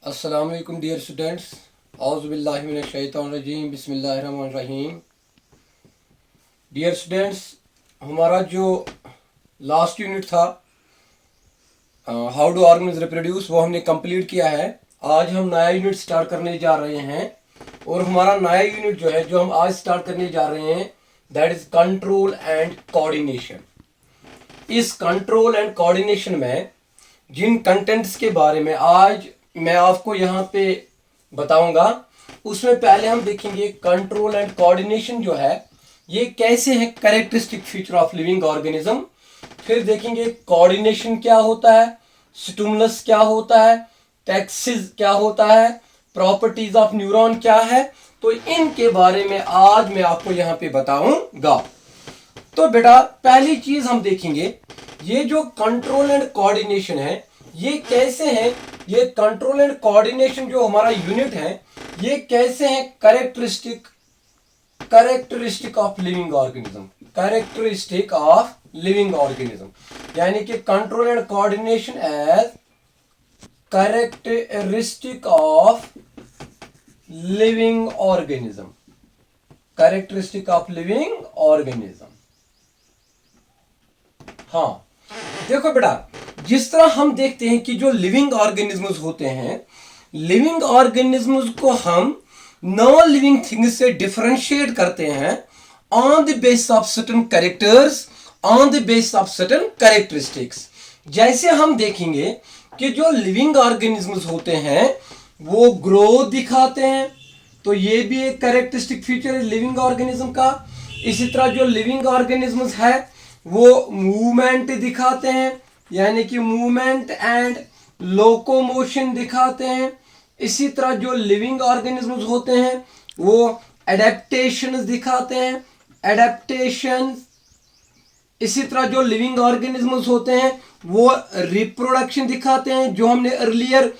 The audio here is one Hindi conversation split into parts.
अस्सलाम वालेकुम डियर स्टूडेंट्स। औज़ु बिल्लाहि मिनश शैतानिर रजीम, बिस्मिल्लाहिर रहमानिर रहीम। डियर स्टूडेंट्स, हमारा जो लास्ट यूनिट था हाउ डू ऑर्गेनिज्म रिप्रोड्यूस, वो हमने कंप्लीट किया है। आज हम नया यूनिट स्टार्ट करने जा रहे हैं और हमारा नया यूनिट जो है, जो हम आज स्टार्ट करने जा रहे हैं, that is control and coordination. इस कंट्रोल एंड कोऑर्डिनेशन में जिन कंटेंट्स के बारे में आज मैं आपको यहाँ पे बताऊंगा, उसमें पहले हम देखेंगे कंट्रोल एंड कोऑर्डिनेशन जो है ये कैसे है, characteristic feature of living organism. फिर देखेंगे कोऑर्डिनेशन क्या होता है, स्टिमुलस क्या होता है, टैक्सिस क्या होता है, प्रॉपर्टीज ऑफ न्यूरॉन क्या है। तो इनके बारे में आज मैं आपको यहाँ पे बताऊंगा। तो बेटा पहली चीज हम देखेंगे, ये जो कंट्रोल एंड कोऑर्डिनेशन है ये कैसे है। ये कंट्रोल एंड कोऑर्डिनेशन जो हमारा यूनिट है ये कैसे है, characteristic of living organism, characteristic of living organism, यानी कि control and coordination as characteristic of living organism, characteristic of living organism. हाँ देखो बेटा, जिस तरह हम देखते हैं कि जो लिविंग ऑर्गेनिज्म्स होते हैं, लिविंग ऑर्गेनिज्म्स को हम नॉन लिविंग थिंग्स से डिफरेंशिएट करते हैं on the basis of certain characters, on the basis of certain characteristics. जैसे हम देखेंगे कि जो लिविंग ऑर्गेनिज्म्स होते हैं वो ग्रोथ दिखाते हैं, तो ये भी एक कैरेक्टरिस्टिक फीचर है लिविंग ऑर्गेनिज्म का। इसी तरह जो लिविंग ऑर्गेनिज्म्स है वो मूवमेंट दिखाते हैं, यानी कि मूवमेंट एंड लोकोमोशन दिखाते हैं। इसी तरह जो लिविंग ऑर्गेनिज्म्स होते हैं वो एडेप्टेशन दिखाते हैं, एडेप्टेशन। इसी तरह जो लिविंग ऑर्गेनिज्म्स होते हैं वो रिप्रोडक्शन दिखाते हैं, जो हमने अर्लियर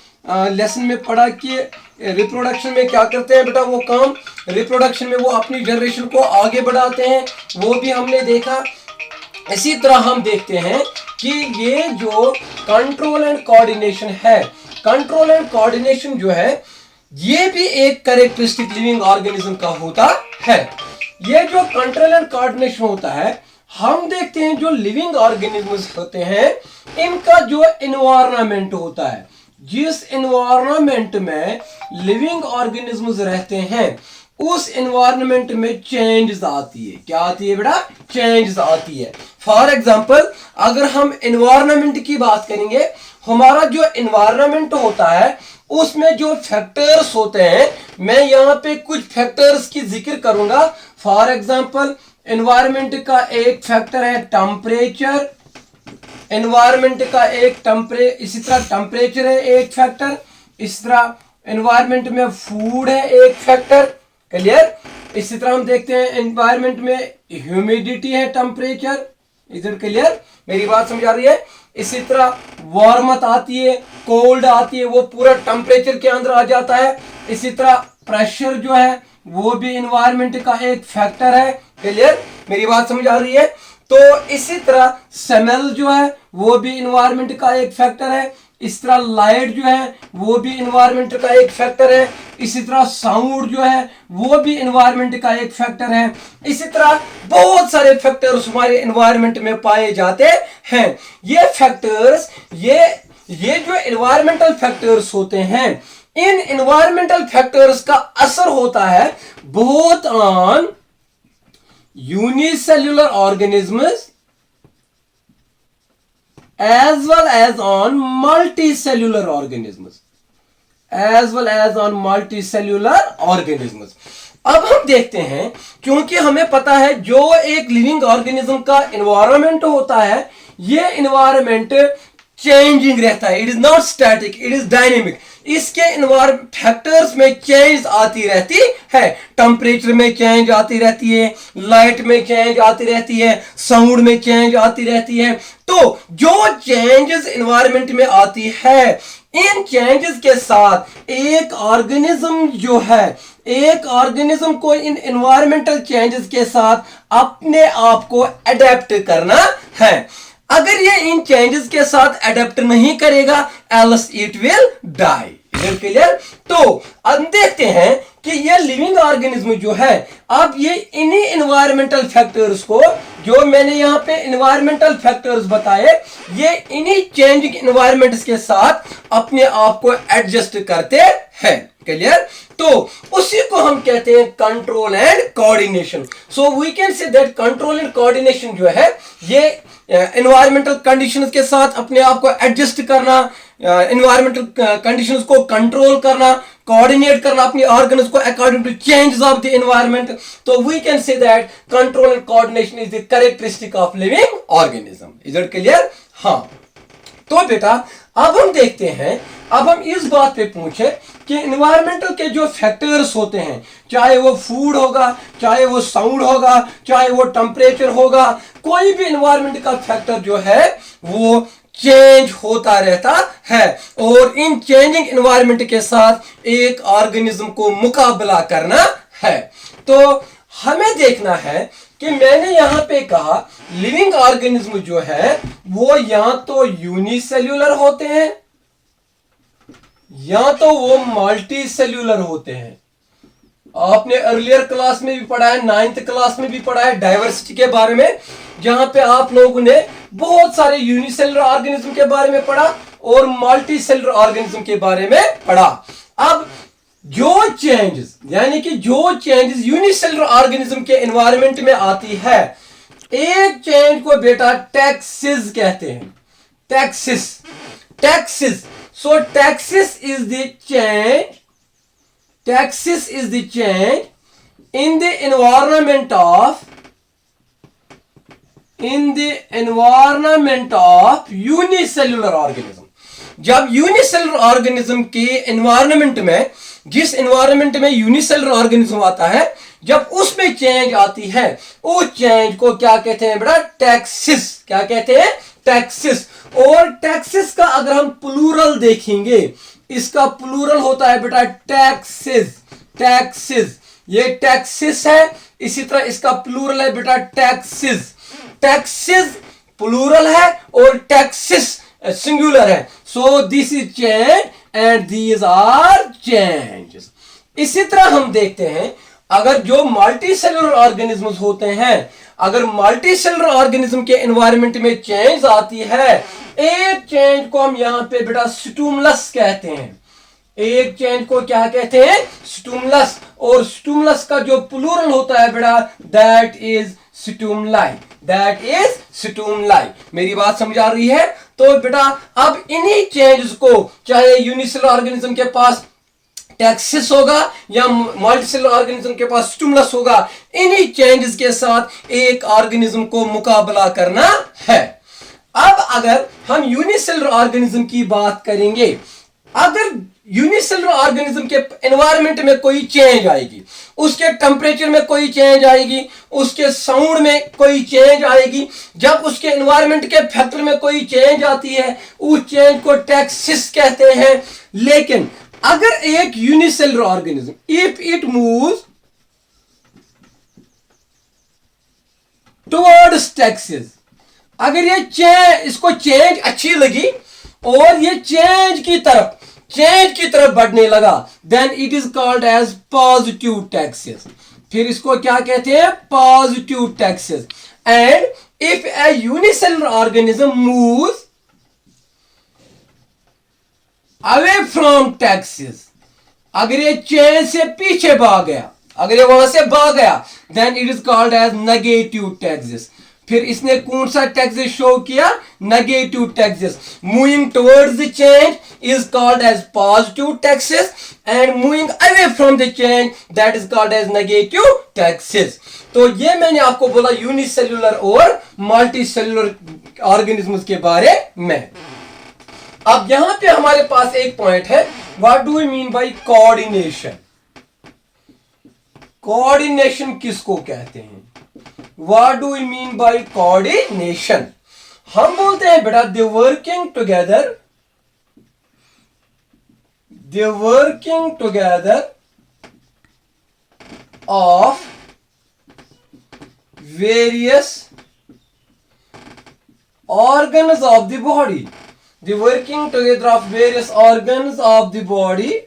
लेसन में पढ़ा कि रिप्रोडक्शन में क्या करते हैं बेटा, वो काम रिप्रोडक्शन में वो अपनी जनरेशन को आगे बढ़ाते हैं, वो भी हमने देखा। इसी तरह हम देखते हैं कि ये जो कंट्रोल एंड कोऑर्डिनेशन है, कंट्रोल एंड कोऑर्डिनेशन जो है ये भी एक कैरेक्टरिस्टिक लिविंग ऑर्गेनिज्म का होता है। ये जो कंट्रोल एंड कोऑर्डिनेशन होता है, हम देखते हैं जो लिविंग ऑर्गेनिज्म्स होते हैं इनका जो एनवायरनमेंट होता है, जिस एनवायरनमेंट में लिविंग ऑर्गेनिज्म्स रहते हैं उस एनवायरनमेंट में चेंजेस आती है। क्या आती है बेटा? चेंजेस आती है। फॉर एग्जांपल अगर हम एनवायरनमेंट की बात करेंगे, हमारा जो एनवायरनमेंट होता है उसमें जो फैक्टर्स होते हैं, मैं यहाँ पे कुछ फैक्टर्स की जिक्र करूंगा। फॉर एग्जांपल एनवायरनमेंट का एक फैक्टर है टेम्परेचर, एनवायरनमेंट का इसी तरह टेम्परेचर है एक फैक्टर, इस तरह एनवायरनमेंट में फूड है एक फैक्टर। क्लियर? इसी तरह हम देखते हैं एनवायरनमेंट में ह्यूमिडिटी है, टेम्परेचर। इधर क्लियर? मेरी बात समझ आ रही है? इसी तरह वार्मथ आती है, कोल्ड आती है, वो पूरा टेम्परेचर के अंदर आ जाता है। इसी तरह प्रेशर जो है वो भी एनवायरनमेंट का एक फैक्टर है। क्लियर? मेरी बात समझ आ रही है? तो इसी तरह स्मेल जो है वो भी एनवायरनमेंट का एक फैक्टर है। इस तरह लाइट जो है वो भी एनवायरनमेंट का एक फैक्टर है। इसी तरह साउंड जो है वो भी एनवायरनमेंट का एक फैक्टर है। इसी तरह बहुत सारे फैक्टर्स हमारे एनवायरनमेंट में पाए जाते हैं। ये फैक्टर्स, ये जो एनवायरमेंटल फैक्टर्स होते हैं, इन एनवायरमेंटल फैक्टर्स का असर होता है both on unicellular organisms as well as on multicellular organisms, as well as on multicellular organisms। अब हम देखते हैं, क्योंकि हमें पता है जो एक लिविंग ऑर्गेनिज्म का एनवायरनमेंट होता है ये एनवायरनमेंट चेंजिंग रहता है, it is not static, it is dynamic. इसके एनवायरनमेंट फैक्टर्स में चेंज आती रहती है, टेम्परेचर में चेंज आती रहती है, लाइट में चेंज आती रहती है, साउंड में चेंज आती रहती है। तो जो चेंजेस एनवायरनमेंट में आती है, इन चेंजेस के साथ एक ऑर्गेनिज्म जो है, एक ऑर्गेनिज्म को इन एनवायरमेंटल चेंजेस के साथ अपने आप को अडेप्ट करना है। अगर ये इन चेंजेस के साथ अडेप्ट नहीं करेगा, else it will die. Clear. तो अब देखते हैं कि ये लिविंग ऑर्गेनिज्म जो है, अब ये इन्हीं एनवायरमेंटल फैक्टर्स को, जो मैंने यहाँ पे एनवायरमेंटल फैक्टर्स बताए, ये इन्हीं चेंजिंग एनवायरमेंट्स के साथ अपने आप को एडजस्ट करते हैं। क्लियर। तो उसी को हम कहते हैं control and coordination. So we can say that control and coordination जो है, ये एनवायरमेंटल कंडीशंस के साथ अपने आप को एडजस्ट करना, एनवायरमेंटल कंडीशंस को कंट्रोल करना, कोऑर्डिनेट करना अपनी ऑर्गन्स को according to changes of the environment. तो we can say that control and coordination is the characteristic of living organism. Is it clear? हाँ। तो बेटा अब हम देखते हैं, अब हम इस बात पे पूछे कि एनवायरमेंटल के जो फैक्टर्स होते हैं, चाहे वो फूड होगा, चाहे वो साउंड होगा, चाहे वो टेम्परेचर होगा, कोई भी एनवायरमेंट का फैक्टर जो है वो चेंज होता रहता है, और इन चेंजिंग एनवायरमेंट के साथ एक ऑर्गेनिज्म को मुकाबला करना है। तो हमें देखना है कि मैंने यहां पे कहा लिविंग ऑर्गेनिज्म जो है वो या तो यूनिसेल्यूलर होते हैं या तो वो मल्टी सेल्यूलर होते हैं। आपने अर्लियर क्लास में भी पढ़ा है, 9th क्लास में भी पढ़ा है डाइवर्सिटी के बारे में, जहां पे आप लोगों ने बहुत सारे यूनिसेलुलर ऑर्गेनिज्म के बारे में पढ़ा और मल्टी सेलुलर ऑर्गेनिज्म के बारे में पढ़ा। अब जो चेंजेस, यानी कि जो चेंजेस यूनिसेलुलर ऑर्गेनिज्म के एनवायरनमेंट में आती है, एक चेंज को बेटा टैक्सिस कहते हैं। Taxis, taxis. So taxis is the change, taxis is the change in the environment of unicellular organism। जब यूनिसेलुलर ऑर्गेनिज्म के एनवायरनमेंट में, जिस एनवायरनमेंट में यूनिसेलुलर ऑर्गेनिज्म आता है, जब उसमें चेंज आती है, उस चेंज को क्या कहते हैं बेटा? टैक्सिस। क्या कहते हैं? टैक्सिस। और टैक्सिस का अगर हम प्लूरल देखेंगे, इसका प्लूरल होता है बेटा टैक्सिस। टैक्सिस, ये टैक्सिस है, इसी तरह इसका प्लूरल है बेटा टैक्सिस। टैक्सिस प्लूरल है और टैक्सिस सिंगुलर है। So this is change and these are changes. इसी तरह हम देखते हैं, अगर जो मल्टी सेलुलर ऑर्गेनिज्म्स होते हैं, अगर मल्टी सेलुलर ऑर्गेनिज्म के एनवायरनमेंट में चेंज आती है, एक चेंज को हम यहां पे बेटा स्टिमुलस कहते हैं। एक चेंज को क्या कहते हैं? स्टिमुलस। और स्टिमुलस का जो प्लूरल होता है बेटा, that is stimuli. That is stimuli. मेरी बात समझ आ रही है? तो बेटा अब इन्हीं चेंजेस को, चाहे यूनिसेलुलर ऑर्गेनिज्म के पास टैक्सिस होगा या मल्टीसेलुलर ऑर्गेनिज्म के पास स्टिमुलस होगा, इन्हीं चेंजेस के साथ एक ऑर्गेनिज्म को मुकाबला करना है। अब अगर हम यूनिसेलुलर ऑर्गेनिज्म की बात करेंगे, अगर यूनिसेलुलर ऑर्गेनिज्म के एनवायरनमेंट में कोई चेंज आएगी, उसके टेम्परेचर में कोई चेंज आएगी, उसके साउंड में कोई चेंज आएगी, जब उसके एनवायरनमेंट के फैक्टर में कोई चेंज आती है, उस चेंज को टैक्सिस कहते हैं। लेकिन अगर एक unicellular organism, if it moves towards taxis, अगर ये इसको चेंज अच्छी लगी और ये चेंज की तरफ बढ़ने लगा, then it is called as positive taxis. फिर इसको क्या कहते हैं? Positive taxis. And if a unicellular organism moves away from taxis, अगर ये चेंज से पीछे भाग गया, अगर ये वहां से भाग गया, then it is called as negative taxis. फिर इसने कौन सा टैक्सिस शो किया? Negative taxis. Moving towards the change is called as positive taxis, and moving away from the change, that is called as negative taxis. तो ये मैंने आपको बोला यूनिसेल्युलर और मल्टी सेल्युलर ऑर्गेनिज्म्स के बारे में। अब यहां पे हमारे पास एक पॉइंट है, what do we mean by coordination? Coordination किसको कहते हैं? What do we mean by coordination? हम बोलते हैं बेटा the working together of various organs of the body। the working together of various organs of the body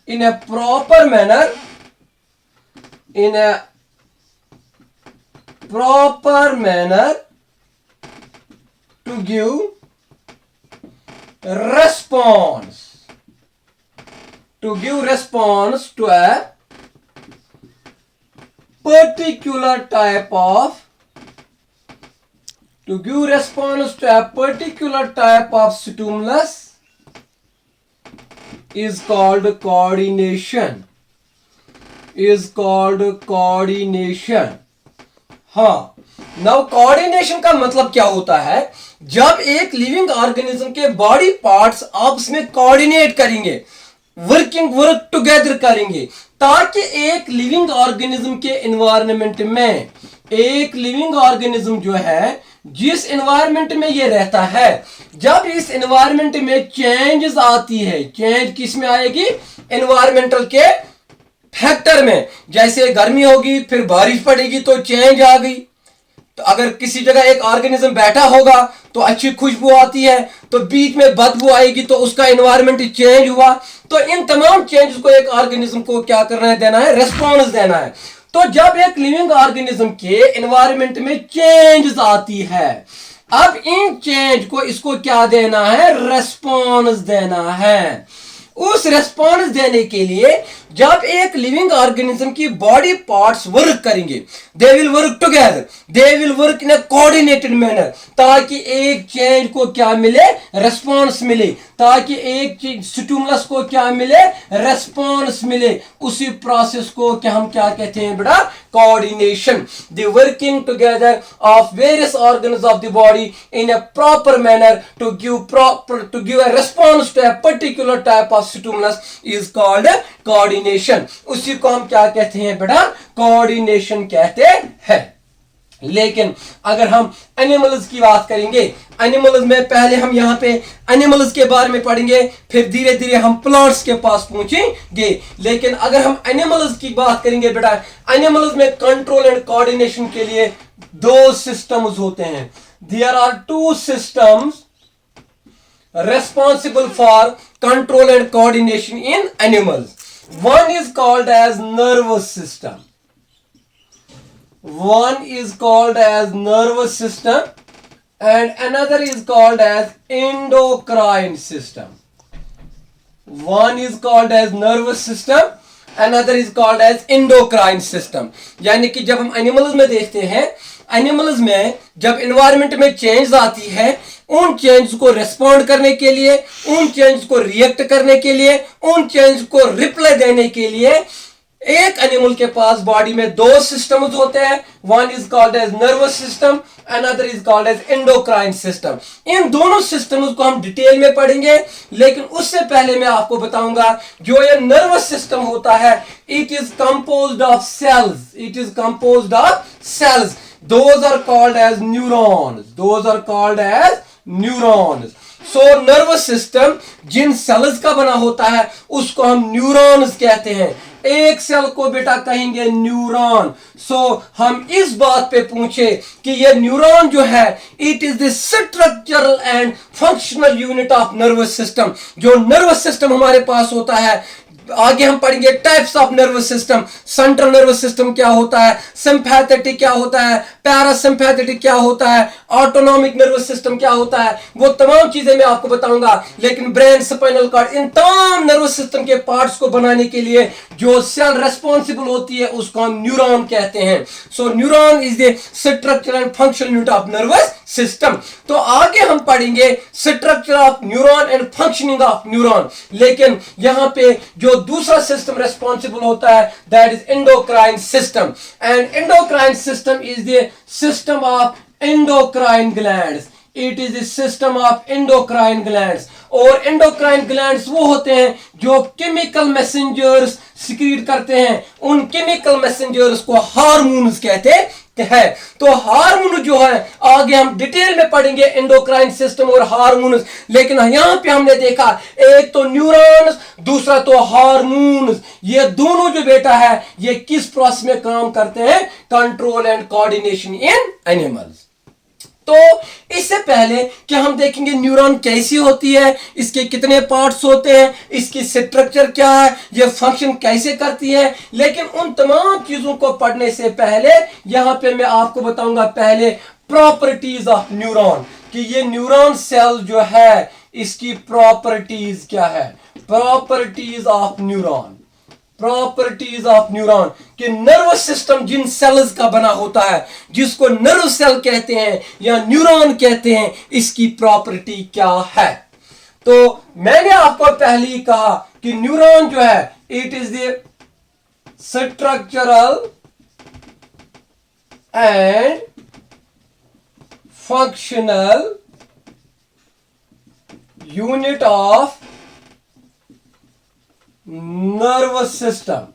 in a proper manner, in a proper manner to give response, to give response to a particular type of, to give response to a particular type of stimulus is called coordination, is called coordination. हाँ, नाउ कोऑर्डिनेशन का मतलब क्या होता है? जब एक लिविंग ऑर्गेनिज्म के बॉडी पार्ट्स आपस में कोऑर्डिनेट करेंगे, वर्क टुगेदर करेंगे, ताकि एक लिविंग ऑर्गेनिज्म के एनवायरनमेंट में, एक लिविंग ऑर्गेनिज्म जो है जिस एनवायरनमेंट में ये रहता है, जब इस एनवायरनमेंट में चेंजेस आती है, चेंज किस में आएगी? एनवायरमेंटल के फैक्टर में। जैसे गर्मी होगी, फिर बारिश पड़ेगी तो चेंज आ गई। तो अगर किसी जगह एक ऑर्गेनिज्म बैठा होगा तो अच्छी खुशबू आती है, तो बीच में बदबू आएगी तो उसका एनवायरनमेंट चेंज हुआ। तो इन तमाम चेंजेस को एक ऑर्गेनिज्म को क्या करना है? देना है, रेस्पॉन्स देना है। तो जब एक लिविंग ऑर्गेनिज्म के एनवायरनमेंट में चेंजेस आती है, अब इन चेंज को इसको क्या देना है? रेस्पॉन्स देना है। उस रेस्पॉन्स देने के लिए जब एक लिविंग ऑर्गेनिज्म की बॉडी पार्ट्स वर्क करेंगे, they will work together, they will work in a coordinated manner, ताकि एक चेंज को क्या मिले? रेस्पॉन्स मिले, ताकि एक स्टिमुलस को क्या मिले? रेस्पॉन्स मिले। उसी प्रोसेस को क्या हम क्या कहते हैं बेटा? Coordination. The working together of various organs of the body in a proper manner to give a response to a particular type of stimulus is called coordination. उसी को हम क्या कहते हैं बेटा? कोऑर्डिनेशन कहते हैं। लेकिन अगर हम एनिमल्स की बात करेंगे, एनिमल्स में पहले हम यहाँ पे एनिमल्स के बारे में पढ़ेंगे, फिर धीरे धीरे हम प्लांट्स के पास पहुंचेंगे। लेकिन अगर हम एनिमल्स की बात करेंगे बेटा, एनिमल्स में कंट्रोल एंड कोऑर्डिनेशन के लिए दो सिस्टम्स होते हैं। There are two systems responsible for control and coordination in animals. One is called as nervous system. One is called as nervous system and another is called as endocrine system. One is called as nervous system, another is called as endocrine system. यानी कि जब हम एनिमल्स में देखते हैं, एनिमल्स में जब एनवायरनमेंट में चेंज आती है, उन चेंज को रेस्पॉन्ड करने के लिए, उन चेंज को रिएक्ट करने के लिए, उन चेंज को रिप्लाई देने के लिए एक एनिमल के पास बॉडी में दो सिस्टम्स होते हैं। One is called as nervous system, another is called as endocrine system. इन दोनों सिस्टम्स को हम डिटेल में पढ़ेंगे, लेकिन उससे पहले मैं आपको बताऊंगा जो ये नर्वस सिस्टम होता है, it is composed of cells, it is composed of cells. Those are called as neurons. Those are called as neurons. So nervous system Jin sales का बना होता है उसको हम न्यूरॉन्स कहते हैं। एक सेल को बेटा कहेंगे न्यूरॉन। सो हम इस बात पे पूछे कि ये न्यूरॉन जो है, it is the structural and functional unit of nervous system. जो नर्वस सिस्टम हमारे पास होता है, आगे हम पढ़ेंगे types of nervous system. Central nervous system क्या होता है, सिंपैथेटिक क्या होता है, पैरासिम्पैथेटिक क्या होता है, ऑटोनॉमिक नर्वस सिस्टम क्या होता है, वो तमाम चीजें मैं आपको बताऊंगा। लेकिन ब्रेन, स्पाइनल कॉर्ड, इन तमाम नर्वस सिस्टम के पार्ट्स को बनाने के लिए जो सेल रेस्पॉन्सिबल होती है उसको हम न्यूरॉन कहते हैं। So neuron is the structure and functional unit of nervous system. तो आगे हम पढ़ेंगे structure of neuron and functioning of neuron. लेकिन यहां पे जो दूसरा सिस्टम रेस्पॉन्सिबल होता है, that is endocrine system. And endocrine system is the system of endocrine glands. It is the system of endocrine glands. और एंडोक्राइन ग्लैंड्स वो होते हैं जो केमिकल मैसेंजर्स सिक्रीट करते हैं। उन केमिकल मैसेंजर्स को हार्मोन्स कहते हैं। तो हार्मोन जो है आगे हम डिटेल में पढ़ेंगे, एंडोक्राइन सिस्टम और हार्मोन्स। लेकिन यहां पे हमने देखा एक तो न्यूरॉन्स, दूसरा तो हार्मोन्स। ये दोनों जो बेटा है ये किस प्रोसेस में काम करते हैं? Control and coordination in animals. तो इससे पहले कि हम देखेंगे न्यूरॉन कैसी होती है, इसके कितने पार्ट्स होते हैं, इसकी स्ट्रक्चर क्या है, ये फंक्शन कैसे करती है, लेकिन उन तमाम चीजों को पढ़ने से पहले यहां पे मैं आपको बताऊंगा पहले प्रॉपर्टीज ऑफ न्यूरॉन, कि ये न्यूरॉन सेल जो है इसकी प्रॉपर्टीज क्या है। Properties of neuron, properties of neuron, कि नर्वस सिस्टम जिन सेल्स का बना होता है, जिसको नर्व सेल कहते हैं या न्यूरॉन कहते हैं, इसकी प्रॉपर्टी क्या है। तो मैंने आपको पहले ही कहा कि न्यूरॉन जो है it is the structural and functional unit of nervous system.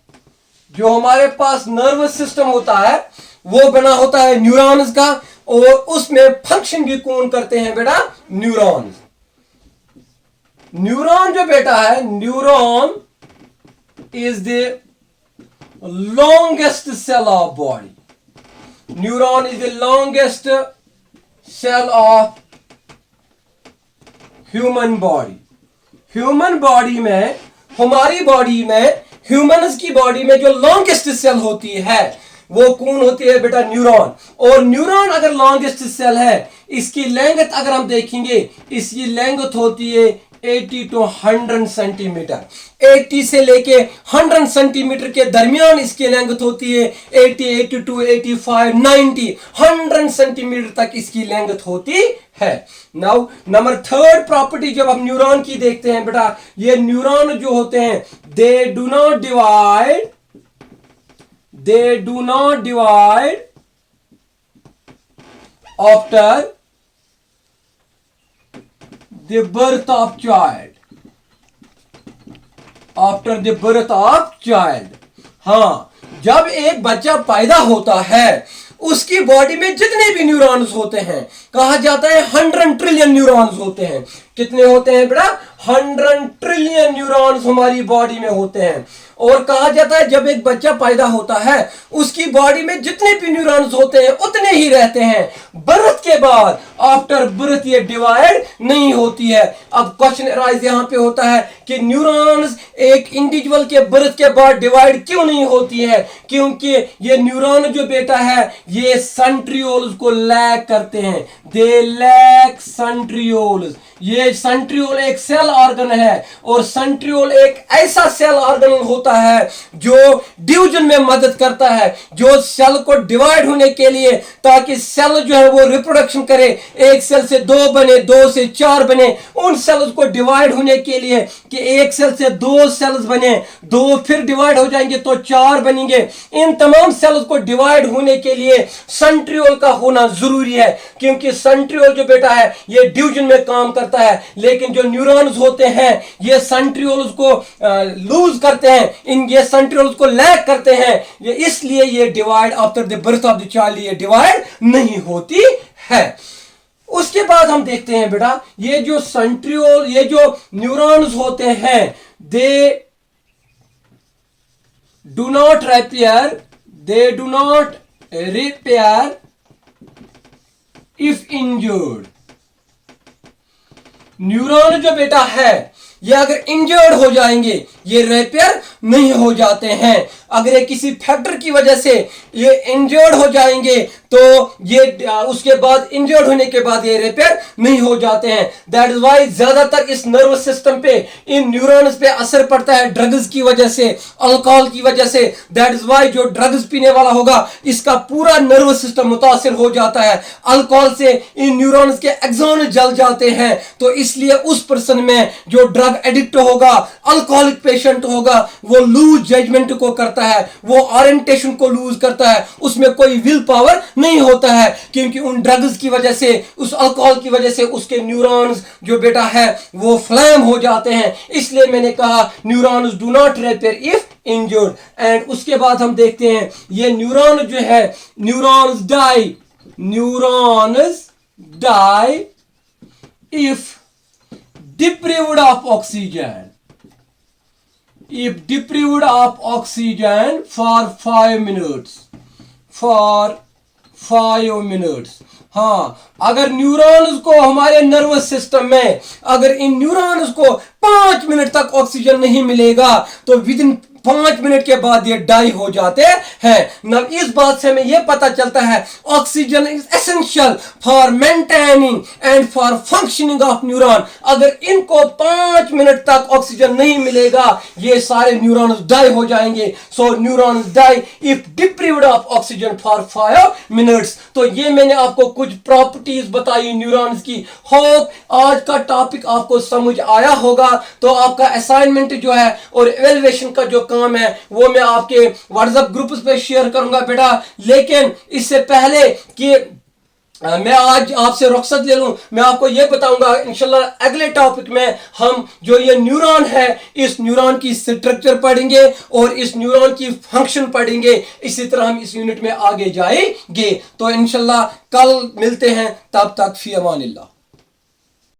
जो हमारे पास नर्वस सिस्टम होता है वो बना होता है न्यूरॉन्स का, और उसमें फंक्शन भी कौन करते हैं बेटा, न्यूरॉन्स। न्यूरॉन जो बेटा है, neuron is the longest cell of body. Neuron is the longest cell of human body. Human body में, हमारी बॉडी में, ह्यूमन्स की बॉडी में जो लॉन्गेस्ट सेल होती है वो कौन होती है बेटा, न्यूरॉन। और न्यूरॉन अगर लॉन्गेस्ट सेल है, इसकी लेंथ अगर हम देखेंगे, इसकी लेंथ होती है 80 to 100 सेंटीमीटर। 80 से लेके 100 सेंटीमीटर के दरमियान इसकी लेंथ होती है। 80, 82, 85, 90, 100 सेंटीमीटर तक इसकी लेंथ होती है। नाउ नंबर थर्ड प्रॉपर्टी जब हम न्यूरॉन की देखते हैं बेटा, ये न्यूरॉन जो होते हैं they do not divide after the birth of child, after the birth of child। हाँ, जब एक बच्चा पैदा होता है उसकी बॉडी में जितने भी न्यूरॉन्स होते हैं, कहा जाता है 100 ट्रिलियन न्यूरॉन्स होते हैं। कितने होते हैं बेटा, 100 ट्रिलियन न्यूरॉन्स हमारी बॉडी में होते हैं। और कहा जाता है जब एक बच्चा पैदा होता है उसकी बॉडी में जितने भी न्यूरॉन्स होते हैं उतने ही रहते हैं। बर्थ के बाद, आफ्टर बर्थ, ये डिवाइड नहीं होती है। अब क्वेश्चन राइज यहां पे होता है कि न्यूरॉन्स एक इंडिविजुअल के बर्थ के बाद डिवाइड क्यों नहीं होती है, क्योंकि ये न्यूरॉन जो बेटा है ये सेंट्रियोल्स को लैक करते हैं। They lack centrioles. ये सेंट्रियोल एक सेल ऑर्गन है, और सेंट्रियोल एक ऐसा सेल ऑर्गन होता है जो डिवीजन में मदद करता है, जो सेल को डिवाइड होने के लिए, ताकि सेल जो है वो रिप्रोडक्शन करे, एक सेल से 2 बने, 2 से 4 बने, उन सेल्स को डिवाइड होने के लिए कि एक सेल से 2 सेल्स बने, 2 फिर डिवाइड हो जाएंगे तो 4 बनेंगे। इन तमाम सेल्स को डिवाइड होने के लिए सेंट्रियोल का होना जरूरी है, क्योंकि सेंट्रियोल जो बेटा है ये डिवीजन में काम करता है। लेकिन जो न्यूरॉन्स होते हैं ये सेंट्रियोल्स को लूज करते हैं, ये सेंट्रियोल्स को लैक करते हैं, ये इसलिए ये divide after the birth of the child ये डिवाइड नहीं होती है। उसके बाद हम देखते हैं बेटा, ये जो सेंट्रियोल, ये जो न्यूरॉन्स होते हैं they do not repair if injured. Neuron जो बेटा है ये अगर इंजर्ड हो जाएंगे ये रिपेयर नहीं हो जाते हैं। अगर ये किसी फैक्टर की वजह से ये इंजर्ड हो जाएंगे तो ये उसके बाद इंजर्ड होने के बाद ये रिपेयर नहीं हो जाते हैं। दैट इज वाई ज्यादातर इस नर्वस सिस्टम पे, इन न्यूरॉन्स पे असर पड़ता है ड्रग्स की वजह से, अल्कोहल की वजह से। दैट इज वाई जो ड्रग्स पीने वाला होगा इसका पूरा नर्वस सिस्टम मुतासिर हो जाता है। अल्कोहल से इन न्यूरॉन्स के एक्सॉन जल जाते हैं, तो इसलिए उस पर्सन में जो ड्रग एडिक्ट होगा, अल्कोहलिक पेशेंट होगा, वो लूज जजमेंट को करता है, वो ओरिएंटेशन को लूज करता है, उसमें कोई विल पावर नहीं होता है, क्योंकि उन ड्रग्स की वजह से, उस अल्कोहल की वजह से उसके न्यूरॉन्स जो बेटा है वो फ्लैम हो जाते हैं। इसलिए मैंने कहा neurons do not repair if injured. And उसके बाद हम देखते हैं ये न्यूरॉन जो है, neurons die if deprived of oxygen, if deprived of oxygen for 5 minutes, हाँ, अगर न्यूरॉन्स को हमारे नर्वस सिस्टम में अगर इन न्यूरॉन्स को 5 मिनट तक ऑक्सीजन नहीं मिलेगा तो विद इन 5 मिनट के बाद ये डाई हो जाते हैं ना। इस बात से हमें यह पता चलता है oxygen is essential for maintaining and for functioning of neuron. अगर इनको 5 मिनट तक ऑक्सीजन नहीं मिलेगा ये सारे न्यूरॉन्स डाई हो जाएंगे। So neurons die if deprived of oxygen for 5 minutes. तो ये मैंने आपको कुछ प्रॉपर्टीज बताई न्यूरॉन्स की। होप आज का टॉपिक आपको समझ आया होगा। तो आपका असाइनमेंट जो है और एवेल्युएशन का जो काम है वो मैं आपके व्हाट्सएप ग्रुप्स पे शेयर करूंगा बेटा। लेकिन इससे पहले कि मैं आज आपसे रुखसत ले लूं, मैं आपको यह बताऊंगा इंशाल्लाह अगले टॉपिक में हम जो ये न्यूरॉन है इस न्यूरॉन की स्ट्रक्चर पढ़ेंगे और इस न्यूरॉन की फंक्शन पढ़ेंगे। इसी तरह हम इस यूनिट में आगे जाएंगे। तो इंशाल्लाह कल मिलते हैं, तब तक फी अमानिल्लाह।